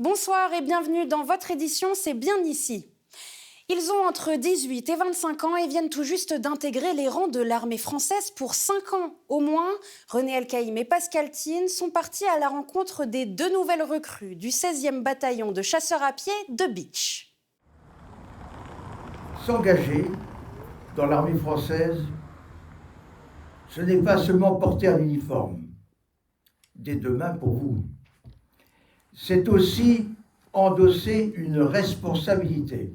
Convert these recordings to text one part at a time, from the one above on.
Bonsoir et bienvenue dans votre édition C'est bien ici. Ils ont entre 18 et 25 ans et viennent tout juste d'intégrer les rangs de l'armée française pour 5 ans au moins. René Elkaïm et Pascal Thine sont partis à la rencontre des deux nouvelles recrues du 16e bataillon de chasseurs à pied de Bitche. S'engager dans l'armée française, ce n'est pas seulement porter un uniforme, des deux mains pour vous. C'est aussi endosser une responsabilité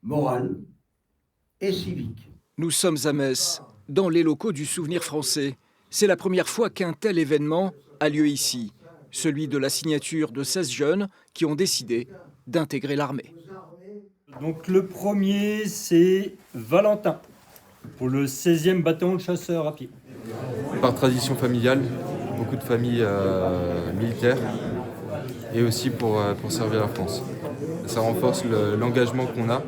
morale et civique. Nous sommes à Metz, dans les locaux du Souvenir français. C'est la première fois qu'un tel événement a lieu ici, celui de la signature de 16 jeunes qui ont décidé d'intégrer l'armée. Donc le premier, c'est Valentin, pour le 16e bataillon de chasseurs à pied. Par tradition familiale, beaucoup de familles militaires et aussi pour servir la France. Ça renforce l'engagement qu'on a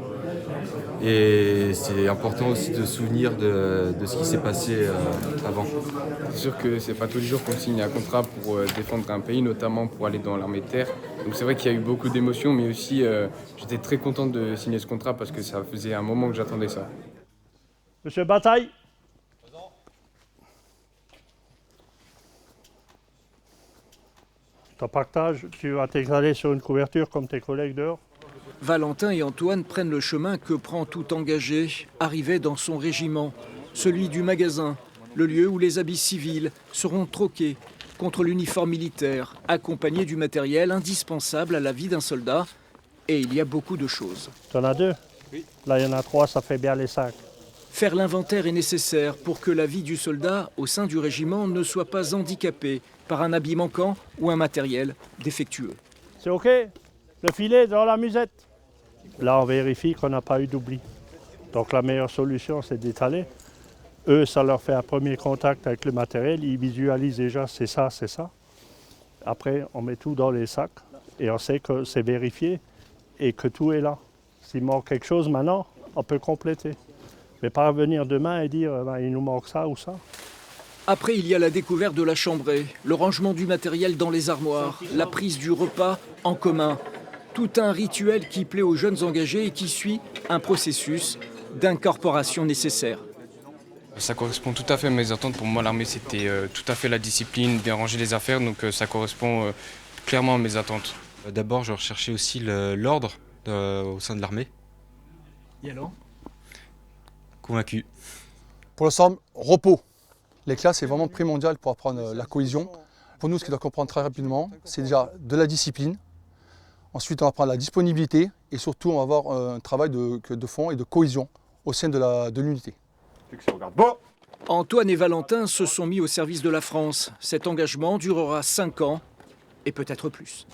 et c'est important aussi de se souvenir de ce qui s'est passé avant. C'est sûr que c'est pas tous les jours qu'on signe un contrat pour défendre un pays, notamment pour aller dans l'armée de terre. Donc c'est vrai qu'il y a eu beaucoup d'émotions, mais aussi j'étais très content de signer ce contrat parce que ça faisait un moment que j'attendais ça. Monsieur Bataille. Ton partage, tu vas t'exhaler sur une couverture comme tes collègues dehors. Valentin et Antoine prennent le chemin que prend tout engagé, arrivé dans son régiment, celui du magasin, le lieu où les habits civils seront troqués contre l'uniforme militaire, accompagné du matériel indispensable à la vie d'un soldat. Et il y a beaucoup de choses. Tu en as deux? Oui. Là, il y en a trois, ça fait bien les sacs. Faire l'inventaire est nécessaire pour que la vie du soldat au sein du régiment ne soit pas handicapée par un habit manquant ou un matériel défectueux. C'est OK? Le filet dans la musette. Là, on vérifie qu'on n'a pas eu d'oubli. Donc la meilleure solution, c'est d'étaler. Eux, ça leur fait un premier contact avec le matériel. Ils visualisent déjà, c'est ça, c'est ça. Après, on met tout dans les sacs et on sait que c'est vérifié et que tout est là. S'il manque quelque chose maintenant, on peut compléter. Mais pas venir demain et dire il nous manque ça ou ça. Après, il y a la découverte de la chambrée, le rangement du matériel dans les armoires, la prise du repas en commun. Tout un rituel qui plaît aux jeunes engagés et qui suit un processus d'incorporation nécessaire. Ça correspond tout à fait à mes attentes. Pour moi, l'armée, c'était tout à fait la discipline, bien ranger les affaires, donc ça correspond clairement à mes attentes. D'abord, je recherchais aussi l'ordre au sein de l'armée. Et alors ? Convaincu. Pour l'ensemble, repos. Les classes, c'est vraiment primordial pour apprendre la cohésion. Pour nous, ce qu'il doit comprendre très rapidement, c'est déjà de la discipline. Ensuite, on va apprendre la disponibilité et surtout, on va avoir un travail de fond et de cohésion au sein de l'unité. Antoine et Valentin se sont mis au service de la France. Cet engagement durera 5 ans et peut-être plus.